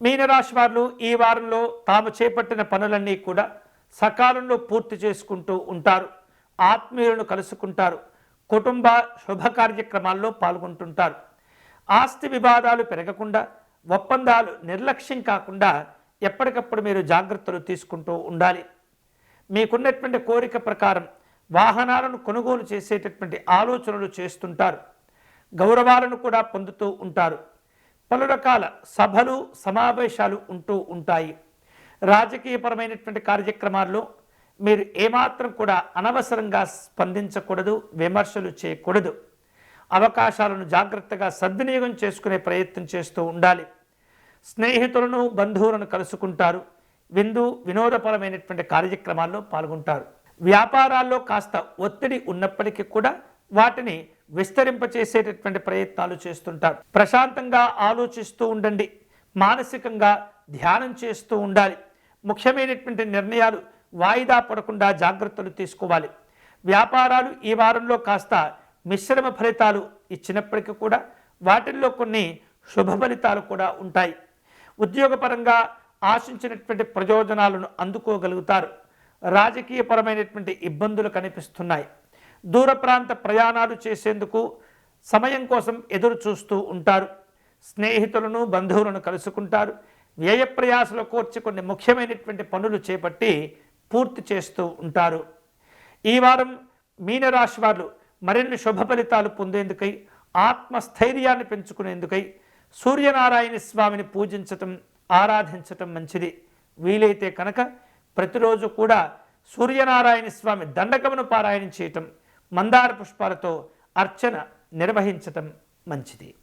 మీనరాశి వారు ఈ వారంలో తాము చేపట్టిన పనులన్నీ కూడా సకాలంలో పూర్తి చేసుకుంటూ ఉంటారు. ఆత్మీయులను కలుసుకుంటారు. కుటుంబ శుభ కార్యక్రమాల్లో పాల్గొంటుంటారు. ఆస్తి వివాదాలు పెరగకుండా, ఒప్పందాలు నిర్లక్ష్యం కాకుండా ఎప్పటికప్పుడు మీరు జాగ్రత్తలు తీసుకుంటూ ఉండాలి. మీకున్నటువంటి కోరిక ప్రకారం వాహనాలను కొనుగోలు చేసేటటువంటి ఆలోచనలు చేస్తుంటారు. గౌరవాలను కూడా పొందుతూ ఉంటారు. పలు రకాల సభలు సమావేశాలు ఉంటూ ఉంటాయి. రాజకీయపరమైనటువంటి కార్యక్రమాల్లో మీరు ఏమాత్రం కూడా అనవసరంగా స్పందించకూడదు, విమర్శలు చేయకూడదు. అవకాశాలను జాగ్రత్తగా సద్వినియోగం చేసుకునే ప్రయత్నం చేస్తూ ఉండాలి. స్నేహితులను బంధువులను కలుసుకుంటారు. వినోదపరమైనటువంటి కార్యక్రమాల్లో పాల్గొంటారు. వ్యాపారాల్లో కాస్త ఒత్తిడి ఉన్నప్పటికీ కూడా వాటిని విస్తరింపచేసేటటువంటి ప్రయత్నాలు చేస్తుంటారు. ప్రశాంతంగా ఆలోచిస్తూ ఉండండి. మానసికంగా ధ్యానం చేస్తూ ఉండాలి. ముఖ్యమైనటువంటి నిర్ణయాలు వాయిదా పడకుండా జాగ్రత్తలు తీసుకోవాలి. వ్యాపారాలు ఈ వారంలో కాస్త మిశ్రమ ఫలితాలు ఇచ్చినప్పటికీ కూడా వాటిల్లో కొన్ని శుభ ఫలితాలు కూడా ఉంటాయి. ఉద్యోగపరంగా ఆశించినటువంటి ప్రయోజనాలను అందుకోగలుగుతారు. రాజకీయపరమైనటువంటి ఇబ్బందులు కనిపిస్తున్నాయి. దూర ప్రాంత ప్రయాణాలు చేసేందుకు సమయం కోసం ఎదురు చూస్తూ ఉంటారు. స్నేహితులను బంధువులను కలుసుకుంటారు. వ్యయ ప్రయాసలు కోర్చి కొన్ని ముఖ్యమైనటువంటి పనులు చేపట్టి పూర్తి చేస్తూ ఉంటారు. ఈ వారం మీనరాశి వారు మరిన్ని శుభ ఫలితాలు పొందేందుకై, ఆత్మస్థైర్యాన్ని పెంచుకునేందుకై సూర్యనారాయణ స్వామిని పూజించటం, ఆరాధించటం మంచిది. వీలైతే కనుక ప్రతిరోజు కూడా సూర్యనారాయణ స్వామి దండకమును పారాయణం చేయటం, మందార పుష్పాలతో అర్చన నిర్వహించటం మంచిది.